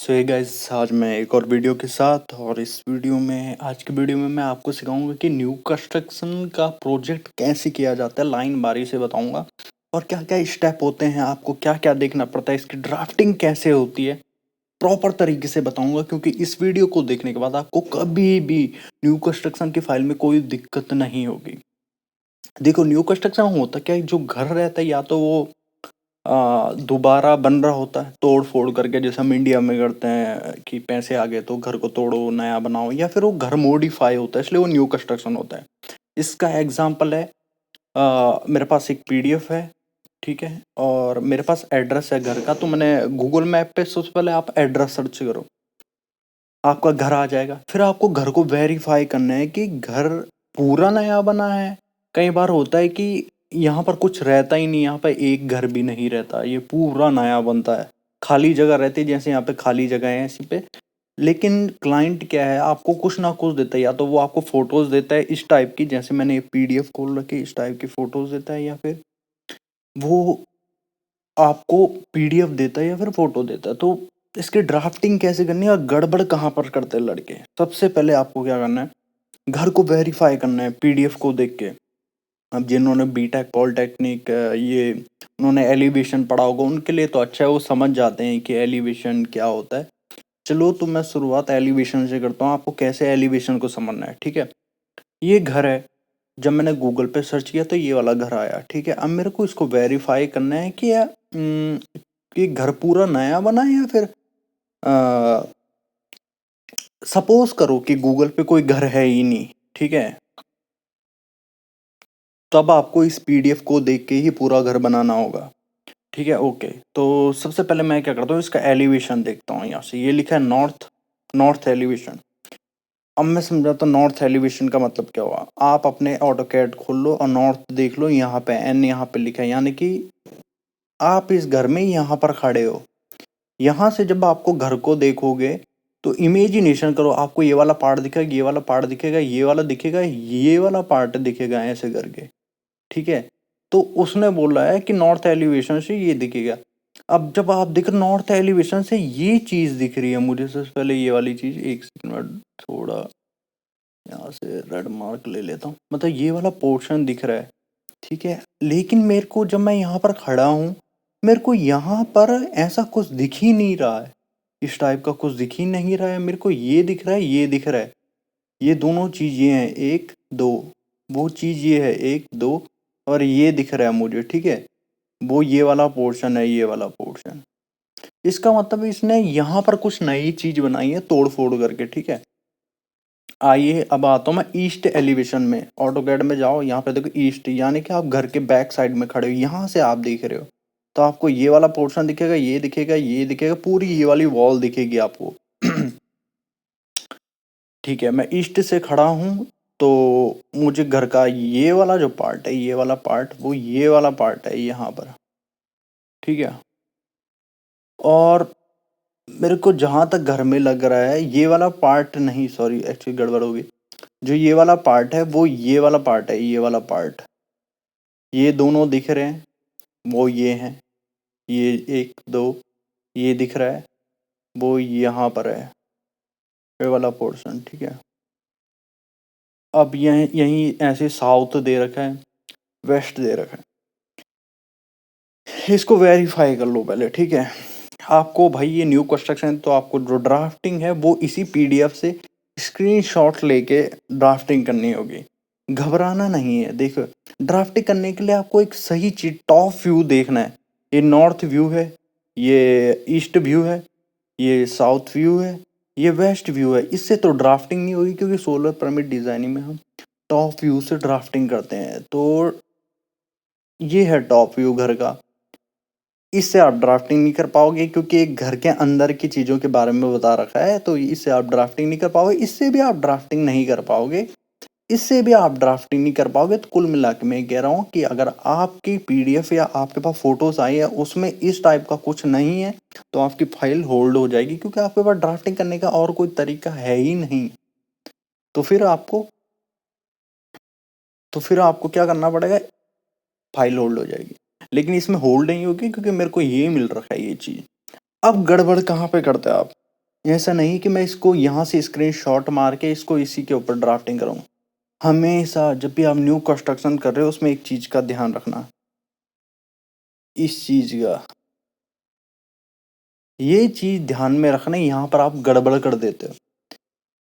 सो hey guys, आज मैं एक और वीडियो के साथ और इस वीडियो में आज की वीडियो में मैं आपको सिखाऊंगा कि न्यू कंस्ट्रक्शन का प्रोजेक्ट कैसे किया जाता है। लाइन बारी से बताऊंगा और क्या क्या स्टेप होते हैं, आपको क्या क्या देखना पड़ता है, इसकी ड्राफ्टिंग कैसे होती है, प्रॉपर तरीके से बताऊंगा। क्योंकि इस वीडियो को देखने के बाद आपको कभी भी न्यू कंस्ट्रक्शन की फाइल में कोई दिक्कत नहीं होगी। देखो, न्यू कंस्ट्रक्शन होता क्या है, जो घर रहता है या तो वो दोबारा बन रहा होता है तोड़ फोड़ करके, जैसे हम इंडिया में करते हैं कि पैसे आ गए तो घर को तोड़ो नया बनाओ, या फिर वो घर मॉडिफाई होता है, इसलिए वो न्यू कंस्ट्रक्शन होता है। इसका एग्जांपल है, मेरे पास एक पीडीएफ है, ठीक है, और मेरे पास एड्रेस है घर का। तो मैंने गूगल मैप पे सबसे पहले आप एड्रेस सर्च करो, आपका घर आ जाएगा। फिर आपको घर को वेरीफाई करना है कि घर पूरा नया बना है। कई बार होता है कि यहाँ पर कुछ रहता ही नहीं, यहाँ पर एक घर भी नहीं रहता, ये पूरा नया बनता है, खाली जगह रहती है, जैसे यहाँ पे खाली जगह है इसी पे। लेकिन क्लाइंट क्या है, आपको कुछ ना कुछ देता है, या तो वो आपको फोटोज देता है इस टाइप की, जैसे मैंने एक पीडीएफ खोल रखी, इस टाइप की फोटोज देता है, या फिर वो आपको पीडीएफ देता है या फिर फोटो देता है। तो इसकी ड्राफ्टिंग कैसे करनी है और गड़बड़ कहाँ पर करते हैं लड़के, सबसे पहले आपको क्या करना है, घर को वेरीफाई करना है पीडीएफ को देख के। अब जिन्होंने बीटेक पॉलिटेक्निक ये उन्होंने एलिवेशन पढ़ा होगा, उनके लिए तो अच्छा है, वो समझ जाते हैं कि एलिवेशन क्या होता है। चलो, तो मैं शुरुआत एलिवेशन से करता हूँ, आपको कैसे एलिवेशन को समझना है। ठीक है, ये घर है, जब मैंने गूगल पे सर्च किया तो ये वाला घर आया। ठीक है, अब मेरे को इसको वेरीफाई करना है कि ये घर पूरा नया बना है या फिर सपोज करो कि गूगल पे कोई घर है ही नहीं। ठीक है, तब आपको इस पीडीएफ को देख के ही पूरा घर बनाना होगा। ठीक है, ओके। तो सबसे पहले मैं क्या करता हूँ, इसका एलिवेशन देखता हूँ। यहाँ से ये लिखा है नॉर्थ, नॉर्थ एलिवेशन। अब मैं समझाता हूँ नॉर्थ एलिवेशन का मतलब क्या हुआ। आप अपने ऑटो कैड खोल लो और नॉर्थ देख लो, यहाँ पे एन यहाँ पे लिखा है, यानी कि आप इस घर में यहाँ पर खड़े हो। यहाँ से जब आपको घर को देखोगे तो इमेजिनेशन करो, आपको ये वाला पार्ट दिखेगा, ये वाला पार्ट दिखेगा, ये वाला दिखेगा, ये वाला पार्ट दिखेगा, ऐसे करके। ठीक है, तो उसने बोला है कि नॉर्थ एलिवेशन से ये दिखेगा। अब जब आप देख नॉर्थ एलिवेशन से ये चीज दिख रही है मुझे, सबसे पहले ये वाली चीज, एक सेकंड में थोड़ा यहाँ से रेड मार्क ले लेता हूँ, मतलब ये वाला पोर्शन दिख रहा है। ठीक है, लेकिन मेरे को जब मैं यहाँ पर खड़ा हूँ, मेरे को यहाँ पर ऐसा कुछ दिख ही नहीं रहा है, इस टाइप का कुछ दिख ही नहीं रहा है। मेरे को ये दिख रहा है, ये दिख रहा है, ये दोनों चीज ये हैं, एक दो, वो चीज ये है एक दो, और ये दिख रहा है मुझे। ठीक है, वो ये वाला पोर्शन है, ये वाला पोर्शन। इसका मतलब इसने यहाँ पर कुछ नई चीज बनाई है तोड़ फोड़ करके। ठीक है, आइए अब आता हूँ मैं ईस्ट एलिवेशन में। ऑटोकैड में जाओ, यहाँ पे देखो ईस्ट, यानी कि आप घर के बैक साइड में खड़े हो, यहाँ से आप देख रहे हो, तो आपको ये वाला पोर्शन दिखेगा, ये दिखेगा, ये दिखेगा, पूरी ये वाली वॉल दिखेगी आपको। ठीक है, मैं ईस्ट से खड़ा हूँ, तो मुझे घर का ये वाला जो पार्ट है, ये वाला पार्ट, वो ये वाला पार्ट है यहाँ पर। ठीक है, और मेरे को जहाँ तक घर में लग रहा है, ये वाला पार्ट नहीं, सॉरी एक्चुअली गड़बड़ होगी, जो ये वाला पार्ट है वो ये वाला पार्ट है, ये वाला पार्ट, ये दोनों दिख रहे हैं, वो ये हैं, ये एक दो, ये दिख रहा है, वो यहाँ पर है, ये वाला पोर्शन। ठीक है, अब यहीं यहीं ऐसे साउथ दे रखा है, वेस्ट दे रखा है, इसको वेरीफाई कर लो पहले। ठीक है, आपको भाई ये न्यू कंस्ट्रक्शन, तो आपको जो ड्राफ्टिंग है वो इसी पीडीएफ से स्क्रीनशॉट लेके ड्राफ्टिंग करनी होगी, घबराना नहीं है। देखो, ड्राफ्टिंग करने के लिए आपको एक सही चीज, टॉप व्यू देखना है। ये नॉर्थ व्यू है, ये ईस्ट व्यू है, ये साउथ व्यू है, ये वेस्ट व्यू है। इससे तो ड्राफ्टिंग नहीं होगी, क्योंकि सोलर पिरामिड डिजाइनिंग में हम टॉप व्यू से ड्राफ्टिंग करते हैं। तो ये है टॉप व्यू घर का, इससे आप ड्राफ्टिंग नहीं कर पाओगे, क्योंकि एक घर के अंदर की चीज़ों के बारे में बता रखा है, तो इससे आप ड्राफ्टिंग नहीं कर पाओगे, इससे भी आप ड्राफ्टिंग नहीं कर पाओगे, इससे भी आप ड्राफ्टिंग नहीं कर पाओगे। तो कुल मिला के मैं कह रहा हूँ कि अगर आपकी पीडीएफ या आपके पास फोटोज आई है, उसमें इस टाइप का कुछ नहीं है, तो आपकी फाइल होल्ड हो जाएगी, क्योंकि आपके पास ड्राफ्टिंग करने का और कोई तरीका है ही नहीं। तो फिर आपको क्या करना पड़ेगा, फाइल होल्ड हो जाएगी। लेकिन इसमें होल्ड नहीं होगी, क्योंकि मेरे को ये मिल रखा है ये चीज़। अब गड़बड़ कहाँ पे करते हैं आप, ऐसा नहीं कि मैं इसको यहाँ से स्क्रीनशॉट मार के इसको इसी के ऊपर ड्राफ्टिंग करूँ। हमेशा जब भी आप न्यू कंस्ट्रक्शन कर रहे हो उसमें एक चीज़ का ध्यान रखना, इस चीज़ का, ये चीज़ ध्यान में रखना, यहाँ पर आप गड़बड़ कर देते हो।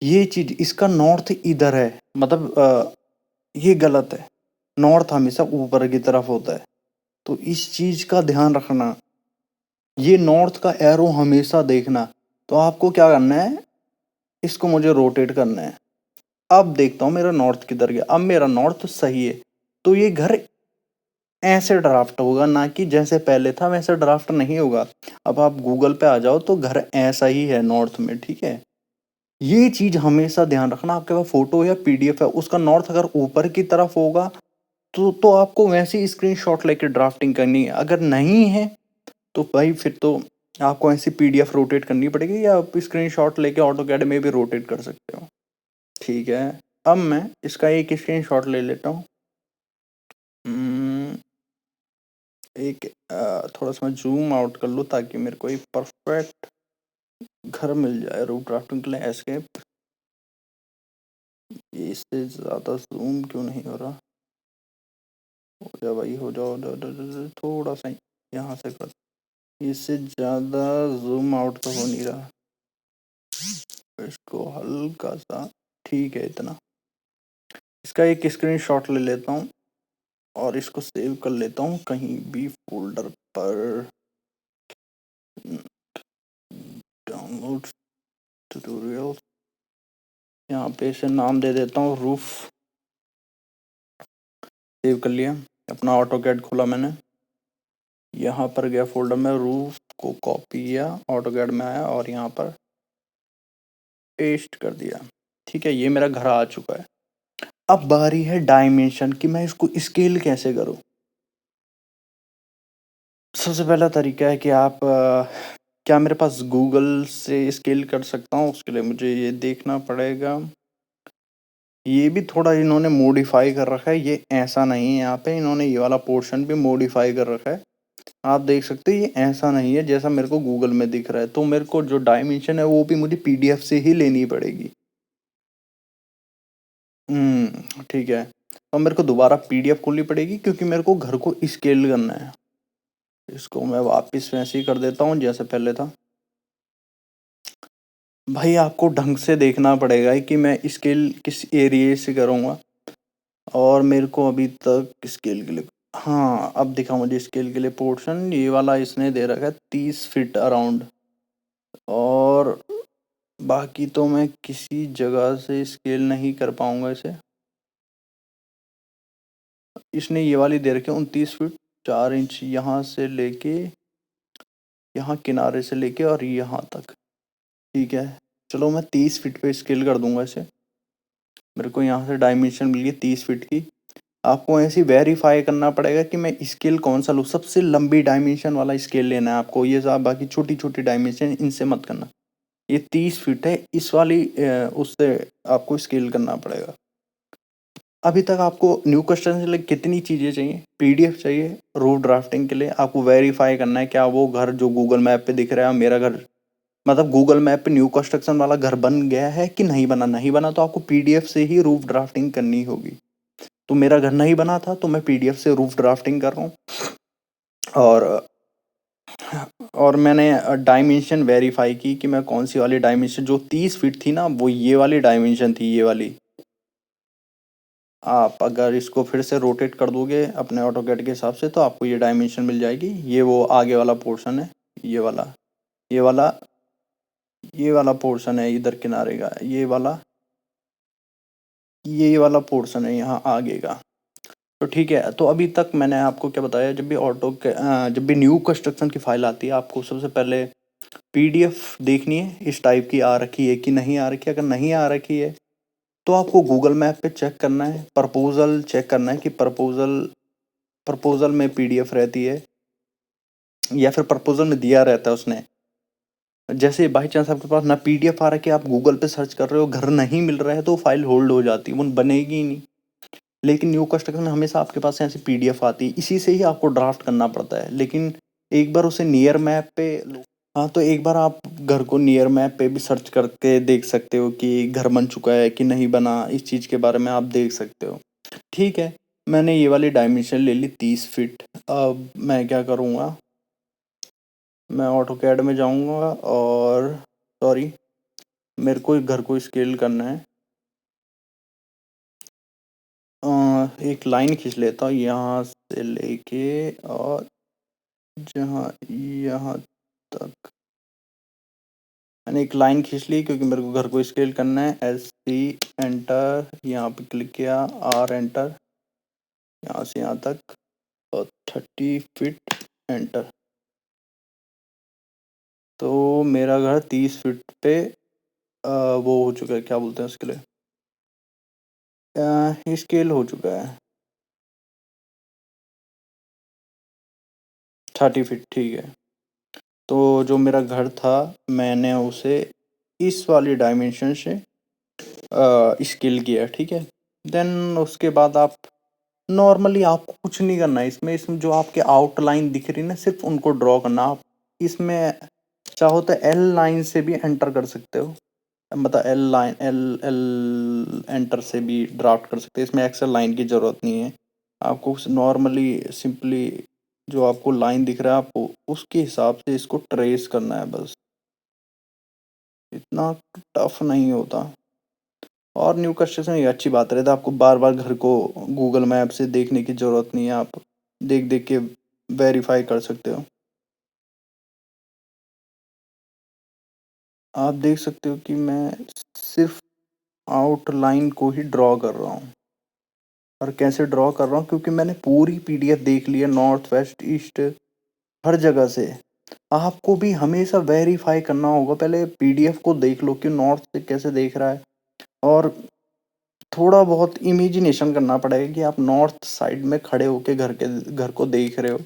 ये चीज़, इसका नॉर्थ इधर है, मतलब ये गलत है। नॉर्थ हमेशा ऊपर की तरफ होता है, तो इस चीज़ का ध्यान रखना। ये नॉर्थ का एरो हमेशा देखना। तो आपको क्या करना है, इसको मुझे रोटेट करना है। अब देखता हूँ मेरा नॉर्थ किधर गया। अब मेरा नॉर्थ सही है, तो ये घर ऐसे ड्राफ्ट होगा, ना कि जैसे पहले था वैसे ड्राफ्ट नहीं होगा। अब आप गूगल पे आ जाओ तो घर ऐसा ही है नॉर्थ में, ठीक है। ये चीज़ हमेशा ध्यान रखना। आपके पास फोटो या पीडीएफ है, उसका नॉर्थ अगर ऊपर की तरफ होगा तो आपको वैसे ही स्क्रीनशॉट लेके ड्राफ्टिंग करनी है। अगर नहीं है तो भाई फिर तो आपको ऐसी पीडीएफ रोटेट करनी पड़ेगी, या आप स्क्रीनशॉट लेके ऑटोकैड में भी रोटेट कर सकते हो। ठीक है, अब मैं इसका एक स्क्रीनशॉट ले लेता हूँ। एक थोड़ा सा मैं जूम आउट कर लूँ ताकि मेरे को एक परफेक्ट घर मिल जाए रूफ ड्राफ्टिंग के लिए। एस्केप, इससे ज़्यादा जूम क्यों नहीं हो रहा? हो जा भाई, हो जाओ, थोड़ा सा यहाँ से कर। इससे ज़्यादा जूम आउट तो हो नहीं रहा, इसको हल्का सा, ठीक है इतना। इसका एक स्क्रीनशॉट ले लेता हूँ और इसको सेव कर लेता हूँ कहीं भी फोल्डर पर। डाउनलोड ट्यूटोरियल, यहाँ पे इसे नाम दे देता हूँ रूफ। सेव कर लिया, अपना ऑटोकैड खोला मैंने, यहाँ पर गया फोल्डर में, रूफ को कॉपी किया, ऑटोकैड में आया और यहाँ पर पेस्ट कर दिया। ठीक है, ये मेरा घर आ चुका है। अब बारी है डायमेंशन की, मैं इसको स्केल कैसे करूँ। सबसे पहला तरीका है कि आप क्या मेरे पास गूगल से स्केल कर सकता हूँ, उसके लिए मुझे ये देखना पड़ेगा। ये भी थोड़ा इन्होंने मॉडिफाई कर रखा है, ये ऐसा नहीं है। यहाँ पे इन्होंने ये वाला पोर्शन भी मॉडिफाई कर रखा है, आप देख सकते हो। ये ऐसा नहीं है जैसा मेरे को गूगल में दिख रहा है, तो मेरे को जो डायमेंशन है वो भी मुझे पीडीएफ से ही लेनी पड़ेगी। ठीक है, अब मेरे को दोबारा पीडीएफ खोलनी पड़ेगी क्योंकि मेरे को घर को स्केल करना है। इसको मैं वापस वैसे ही कर देता हूँ जैसे पहले था। भाई आपको ढंग से देखना पड़ेगा कि मैं स्केल किस एरिया से करूँगा, और मेरे को अभी तक स्केल के लिए, हाँ अब दिखा मुझे स्केल के लिए पोर्शन। ये वाला इसने दे रखा है 30 फीट अराउंड, और बाकी तो मैं किसी जगह से स्केल नहीं कर पाऊंगा इसे। इसने ये वाली दे रखी है 29 फीट 4 इंच, यहाँ से लेके यहाँ किनारे से लेके और यहाँ तक। ठीक है, चलो मैं 30 फीट पे स्केल कर दूंगा इसे। मेरे को यहाँ से डायमेंशन मिल गई 30 फीट की। आपको ऐसे वेरीफाई करना पड़ेगा कि मैं स्केल कौन सा लूँ। सबसे लंबी डायमेंशन वाला स्केल लेना है आपको, ये सब बाकी छोटी छोटी डायमेंशन इनसे मत करना। ये 30 फीट है, इस वाली उससे आपको स्केल करना पड़ेगा। अभी तक आपको न्यू कंस्ट्रक्शन के लिए कितनी चीज़ें चाहिए? पीडीएफ चाहिए रूफ ड्राफ्टिंग के लिए। आपको वेरीफाई करना है क्या वो घर जो गूगल मैप पे दिख रहा है मेरा घर, मतलब गूगल मैप पे न्यू कंस्ट्रक्शन वाला घर बन गया है कि नहीं बना। नहीं बना तो आपको पीडीएफ से ही रूफ ड्राफ्टिंग करनी होगी। तो मेरा घर नहीं बना था तो मैं पीडीएफ से रूफ ड्राफ्टिंग कर रहा हूँ। और मैंने डायमेंशन वेरीफाई की कि मैं कौन सी वाली डायमेंशन, जो 30 फीट थी ना वो ये वाली डायमेंशन थी, ये वाली। आप अगर इसको फिर से रोटेट कर दोगे अपने ऑटोकैड के हिसाब से तो आपको ये डायमेंशन मिल जाएगी। ये वो आगे वाला पोर्शन है, ये वाला, ये वाला, ये वाला पोर्शन है इधर किनारे का, ये वाला पोर्शन है यहाँ आगे का। तो ठीक है, तो अभी तक मैंने आपको क्या बताया, जब भी न्यू कंस्ट्रक्शन की फाइल आती है आपको सबसे पहले पीडीएफ देखनी है इस टाइप की आ रखी है कि नहीं आ रखी है। अगर नहीं आ रखी है तो आपको गूगल मैप पे चेक करना है, प्रपोजल चेक करना है कि प्रपोजल में पीडीएफ रहती है या फिर प्रपोजल में दिया रहता है उसने। जैसे बाई चांस आपके पास ना पीडीएफ आ रखी है, आप गूगल पे सर्च कर रहे हो, घर नहीं मिल रहा है, तो फाइल होल्ड हो जाती है, वो बनेगी ही नहीं। लेकिन न्यू कंस्ट्रक्शन में हमेशा आपके पास ऐसी पीडीएफ आती है, इसी से ही आपको ड्राफ्ट करना पड़ता है। लेकिन एक बार उसे नियर मैप पे हाँ, तो एक बार आप घर को नियर मैप पे भी सर्च करके देख सकते हो कि घर बन चुका है कि नहीं बना, इस चीज़ के बारे में आप देख सकते हो। ठीक है, मैंने ये वाली डायमेंशन ले ली 30 फीट। अब मैं क्या करूँगा, मैं ऑटोकैड में जाऊँगा और सॉरी, मेरे को घर को स्केल करना है। एक लाइन खींच लेता हूँ यहाँ से लेके और जहाँ यहाँ तक मैंने एक लाइन खींच ली, क्योंकि मेरे को घर को स्केल करना है। SC एंटर, यहाँ पे क्लिक किया, R एंटर, यहाँ से यहाँ तक और 30 फीट एंटर। तो मेरा घर 30 फीट पे वो हो चुका है, क्या बोलते हैं उसके लिए, स्केल हो चुका है 30 फीट। ठीक है, तो जो मेरा घर था मैंने उसे इस वाली डायमेंशन से स्केल किया। ठीक है, देन उसके बाद आप नॉर्मली आपको कुछ नहीं करना है इसमें जो आपके आउटलाइन दिख रही है ना, सिर्फ उनको ड्रॉ करना। आप इसमें चाहो तो एल लाइन से भी एंटर कर सकते हो, मतलब L line L L enter से भी ड्राफ्ट कर सकते हैं। इसमें एक्सेल लाइन की ज़रूरत नहीं है, आपको नॉर्मली सिंपली जो आपको लाइन दिख रहा है आपको उसके हिसाब से इसको ट्रेस करना है बस, इतना टफ नहीं होता। और न्यू कंस्ट्रक्शन ये अच्छी बात रहता है, आपको बार बार घर को गूगल मैप से देखने की ज़रूरत नहीं है, आप देख देख के वेरीफाई कर सकते हो। आप देख सकते हो कि मैं सिर्फ आउटलाइन को ही ड्रॉ कर रहा हूँ। और कैसे ड्रॉ कर रहा हूँ, क्योंकि मैंने पूरी PDF देख ली है, नॉर्थ वेस्ट ईस्ट हर जगह से। आपको भी हमेशा वेरीफाई करना होगा, पहले PDF को देख लो कि नॉर्थ से कैसे देख रहा है, और थोड़ा बहुत इमेजिनेशन करना पड़ेगा कि आप नॉर्थ साइड में खड़े होके घर को देख रहे हो।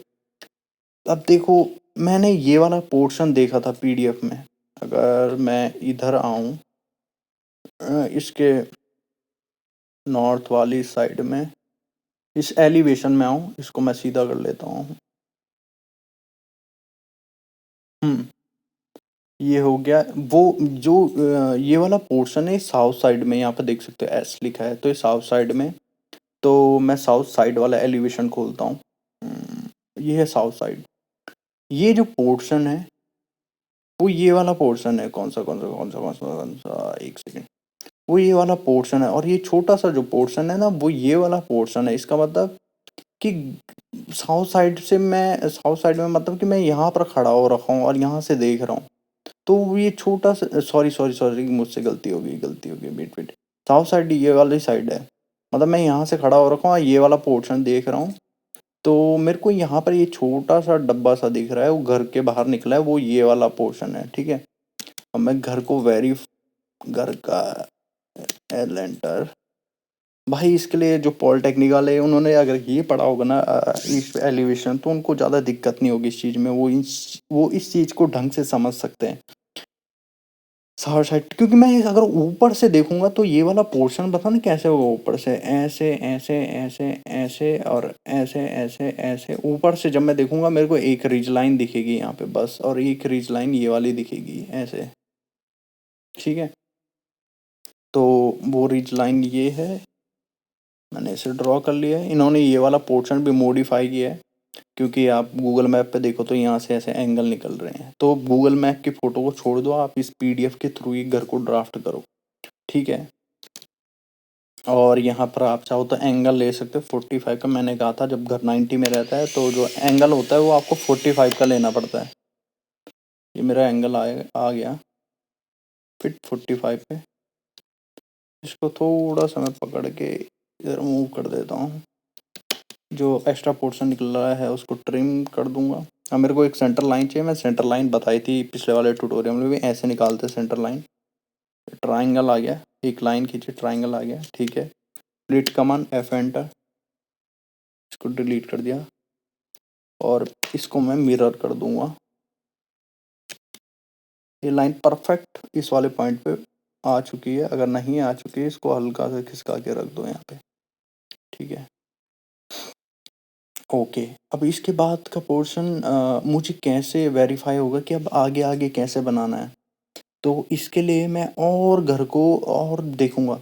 अब देखो, मैंने ये वाला पोर्शन देखा था PDF में। अगर मैं इधर आऊँ इसके नॉर्थ वाली साइड में, इस एलिवेशन में आऊँ, इसको मैं सीधा कर लेता हूँ। हुँ, ये हो गया। वो जो ये वाला पोर्शन है साउथ साइड में, यहाँ पे देख सकते हो S लिखा है, तो ये साउथ साइड में। तो मैं साउथ साइड वाला एलिवेशन खोलता हूँ। ये है साउथ साइड। ये जो पोर्शन है वो ये वाला पोर्शन है। कौन सा, एक सेकंड। वो ये वाला पोर्शन है, और ये छोटा सा जो पोर्शन है ना, वो ये वाला पोर्शन है। इसका मतलब कि साउथ साइड में मतलब कि मैं यहाँ पर खड़ा हो रखा हूँ और यहाँ से देख रहा हूँ। तो ये छोटा सा, सॉरी मुझसे गलती हो गई, वेट। साउथ साइड ये वाली साइड है, मतलब मैं यहाँ से खड़ा हो रखा हूँ और ये वाला पोर्शन देख रहा हूँ। तो मेरे को यहाँ पर ये छोटा सा डब्बा सा दिख रहा है, वो घर के बाहर निकला है, वो ये वाला पोर्शन है। ठीक है, अब मैं घर का एल एंटर। भाई इसके लिए जो पॉलिटेक्निक वाले हैं, उन्होंने अगर ये पढ़ा होगा ना इस एलिवेशन, तो उनको ज़्यादा दिक्कत नहीं होगी इस चीज़ में। वो इस चीज़ को ढंग से समझ सकते हैं साउथ साइड। क्योंकि मैं अगर ऊपर से देखूंगा तो ये वाला पोर्शन पता नहीं कैसे होगा, ऊपर से ऐसे ऐसे ऐसे ऐसे और ऐसे ऐसे ऐसे ऊपर से जब मैं देखूंगा, मेरे को एक रिज लाइन दिखेगी यहाँ पे बस, और एक रिज लाइन ये वाली दिखेगी ऐसे। ठीक है, तो वो रिज लाइन ये है, मैंने इसे ड्रॉ कर लिया है। इन्होंने ये वाला पोर्शन भी मॉडिफाई किया है, क्योंकि आप गूगल मैप पे देखो तो यहाँ से ऐसे एंगल निकल रहे हैं। तो गूगल मैप की फ़ोटो को छोड़ दो, आप इस PDF के थ्रू ही घर को ड्राफ्ट करो। ठीक है, और यहाँ पर आप चाहो तो एंगल ले सकते हो 45 का। मैंने कहा था जब घर 90 में रहता है तो जो एंगल होता है वो आपको 45 का लेना पड़ता है। ये मेरा एंगल आ गया फिट 45 पे। इसको थोड़ा सा मैं पकड़ के इधर मूव कर देता हूँ, जो एक्स्ट्रा पोर्शन निकल रहा है उसको ट्रिम कर दूंगा। अब मेरे को एक सेंटर लाइन चाहिए, मैं सेंटर लाइन बताई थी पिछले वाले ट्यूटोरियल में भी, ऐसे निकालते सेंटर लाइन। ट्राइंगल आ गया, एक लाइन खींची, ट्राइंगल आ गया। ठीक है, डिलीट कमांड F एंटर, इसको डिलीट कर दिया और इसको मैं मिरर कर दूंगा। ये लाइन परफेक्ट इस वाले पॉइंट पे आ चुकी है। अगर नहीं आ चुकी है, इसको हल्का से खिसका के रख दो यहाँ पे। ठीक है, ओके, अब इसके बाद का पोर्शन मुझे कैसे वेरीफ़ाई होगा कि अब आगे-आगे कैसे बनाना है? तो इसके लिए मैं और घर को और देखूँगा।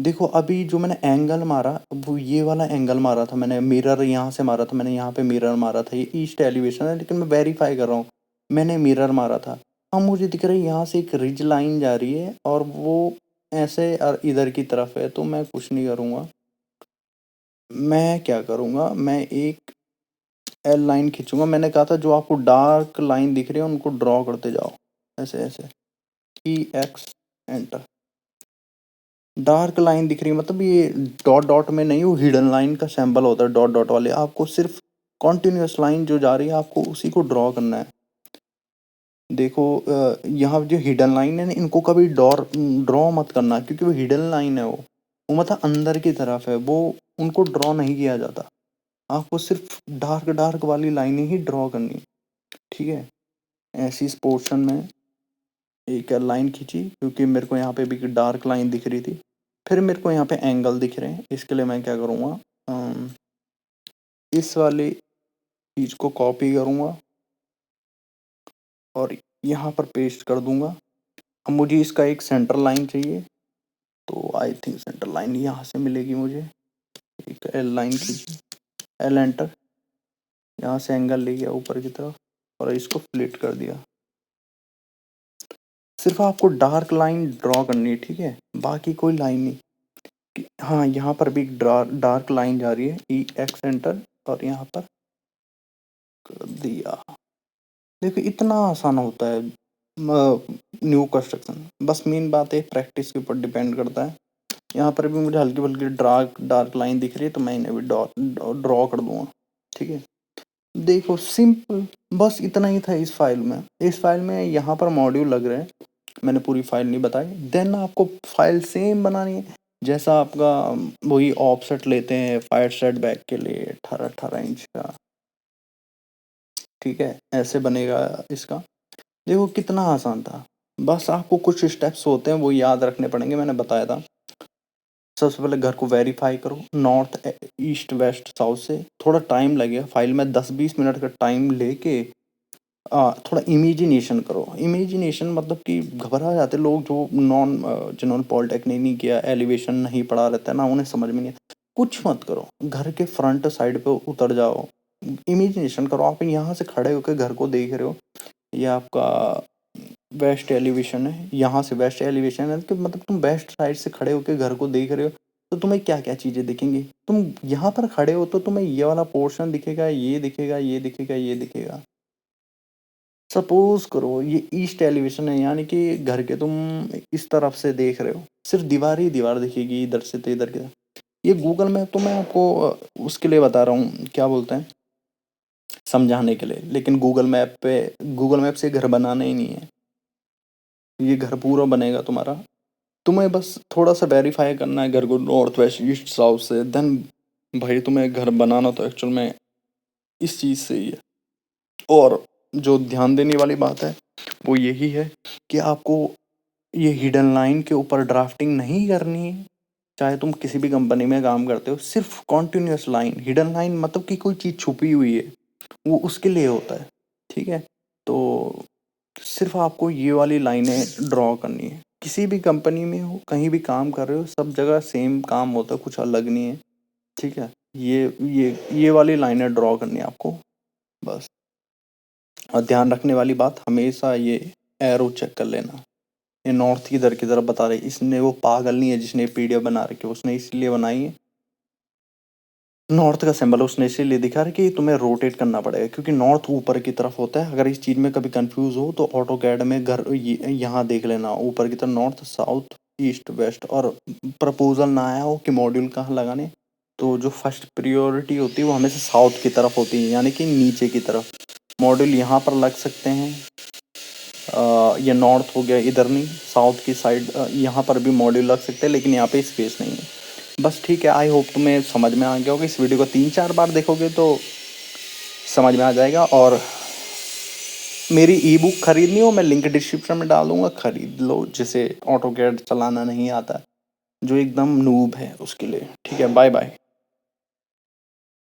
देखो अभी जो मैंने एंगल मारा, वो ये वाला एंगल मारा था मैंने, मिरर यहाँ से मारा था मैंने, यहाँ पे मिरर मारा था, ये ईस्ट एलिवेशन है लेकिन मैं वेरीफ़ाई कर रहा हूँ। मैंने मिरर मारा था। अब मुझे दिख रहा है यहाँ से एक रिज लाइन जा रही है और वो ऐसे इधर की तरफ है, तो मैं कुछ नहीं करूँगा। मैं क्या करूँगा, मैं एक एल लाइन खींचूँगा। मैंने कहा था जो आपको डार्क लाइन दिख रही है उनको ड्रॉ करते जाओ, ऐसे-ऐसे। EX enter. डार्क लाइन दिख रही है मतलब ये डॉट डॉट में नहीं, वो हिडन लाइन का सिंबल होता है डॉट डॉट वाले। आपको सिर्फ कॉन्टिन्यूअस लाइन जो जा रही है आपको उसी को ड्रॉ करना है। देखो यहाँ जो हिडन लाइन है ना, इनको कभी ड्रॉ मत करना क्योंकि वो हिडन लाइन है, वो मतलब अंदर की तरफ है, वो उनको ड्रॉ नहीं किया जाता। आपको सिर्फ डार्क डार्क वाली लाइनें ही ड्रॉ करनी है, ठीक है। ऐसी इस पोर्शन में एक लाइन खींची क्योंकि मेरे को यहाँ पे भी डार्क लाइन दिख रही थी। फिर मेरे को यहाँ पे एंगल दिख रहे हैं, इसके लिए मैं क्या करूँगा, इस वाली चीज़ को कॉपी करूँगा और यहाँ पर पेस्ट कर दूँगा। अब मुझे इसका एक सेंटर लाइन चाहिए, तो आई थिंक सेंटर लाइन यहाँ से मिलेगी मुझे। एक एल लाइन खींची, एल एंटर, यहाँ से एंगल ले गया ऊपर की तरफ और इसको फ्लिट कर दिया। सिर्फ आपको डार्क लाइन ड्रॉ करनी है, ठीक है, बाकी कोई लाइन नहीं। हाँ, यहाँ पर भी डार्क लाइन जा रही है, EX एंटर और यहाँ पर कर दिया। देखो इतना आसान होता है न्यू कंस्ट्रक्शन। बस मेन बात है प्रैक्टिस के ऊपर डिपेंड करता है। यहाँ पर भी मुझे हल्की फुल्की डार्क डार्क लाइन दिख रही है, तो मैं इन्हें भी ड्रॉ कर दूंगा, ठीक है। देखो सिंपल, बस इतना ही था इस फाइल में। इस फाइल में यहाँ पर मॉड्यूल लग रहे हैं, मैंने पूरी फाइल नहीं बताई। देन आपको फाइल सेम बनानी है जैसा आपका वही ऑफसेट लेते हैं फायर सेट बैक के लिए 18-18 इंच का, ठीक है, ऐसे बनेगा इसका। देखो कितना आसान था, बस आपको कुछ स्टेप्स होते हैं वो याद रखने पड़ेंगे, मैंने बताया था। सबसे पहले घर को वेरीफाई करो नॉर्थ ईस्ट वेस्ट साउथ से, थोड़ा टाइम लगेगा फाइल में, 10-20 मिनट का टाइम लेके थोड़ा इमेजिनेशन करो। इमेजिनेशन मतलब कि घबरा जाते लोग जो जिन्होंने पॉलिटेक्निक नहीं किया, एलिवेशन नहीं पढ़ा रहता है ना, उन्हें समझ में नहीं आता। कुछ मत करो, घर के फ्रंट साइड पे उतर जाओ, इमेजिनेशन करो। आप यहाँ से खड़े होकर घर को देख रहे हो, ये आपका वेस्ट एलिवेशन है, यहाँ से वेस्ट एलिवेशन है, तो मतलब तुम वेस्ट साइड से खड़े होकर घर को देख रहे हो, तो तुम्हें क्या क्या चीज़ें दिखेंगी। तुम यहाँ पर खड़े हो तो तुम्हें ये वाला पोर्शन दिखेगा, ये दिखेगा, ये दिखेगा, ये दिखेगा। सपोज करो ये ईस्ट एलिवेशन है, यानी कि घर के तुम इस तरफ से देख रहे हो, सिर्फ दीवार ही दीवार दिखेगी इधर से तो इधर के। ये गूगल मैप तो मैं आपको उसके लिए बता रहा हूँ, क्या बोलते हैं, समझाने के लिए, लेकिन गूगल मैप से घर बनाना ही नहीं है। ये घर पूरा बनेगा तुम्हारा, तुम्हें बस थोड़ा सा वेरीफाई करना है घर को नॉर्थ वेस्ट ईस्ट साउथ से, देन भाई तुम्हें घर बनाना तो एक्चुअल में इस चीज़ से ही है। और जो ध्यान देने वाली बात है वो यही है कि आपको ये हिडन लाइन के ऊपर ड्राफ्टिंग नहीं करनी है। चाहे तुम किसी भी कंपनी में काम करते हो, सिर्फ कॉन्टिन्यूस लाइन, हिडन लाइन मतलब कि कोई चीज़ छुपी हुई है, वो उसके लिए होता है, ठीक है। तो सिर्फ आपको ये वाली लाइनें ड्रॉ करनी है। किसी भी कंपनी में हो, कहीं भी काम कर रहे हो, सब जगह सेम काम होता है, कुछ अलग नहीं है, ठीक है। ये वाली लाइनें ड्रॉ करनी है आपको, बस। और ध्यान रखने वाली बात, हमेशा ये एरो चेक कर लेना। ये नॉर्थ की इधर की तरफ बता रही, इसने वो पागल नहीं है जिसने पीडीएफ बना रखी है, उसने इसलिए बनाई है। नॉर्थ का सिंबल उसने इसीलिए दिखा है कि तुम्हें रोटेट करना पड़ेगा क्योंकि नॉर्थ ऊपर की तरफ होता है। अगर इस चीज़ में कभी कंफ्यूज हो तो ऑटोकैड में घर यहाँ देख लेना, ऊपर की तरफ नॉर्थ साउथ ईस्ट वेस्ट, और प्रपोजल ना आया हो कि मॉड्यूल कहाँ लगाने, तो जो फर्स्ट प्रियोरिटी होती है वो हमेशा साउथ की तरफ होती है, यानी कि नीचे की तरफ। मॉड्यूल यहाँ पर लग सकते हैं, ये नॉर्थ हो गया, इधर नहीं, साउथ की साइड यहाँ पर भी मॉड्यूल लग सकते हैं, लेकिन यहाँ पे स्पेस नहीं है। बस ठीक है, आई होप तुम्हें समझ में आ गया होगा। इस वीडियो को 3-4 बार देखोगे तो समझ में आ जाएगा। और मेरी ई बुक खरीदनी हो, मैं लिंक डिस्क्रिप्शन में डाल दूंगा, खरीद लो, जिसे ऑटोकैड चलाना नहीं आता, जो एकदम नूब है उसके लिए। ठीक है, बाय बाय।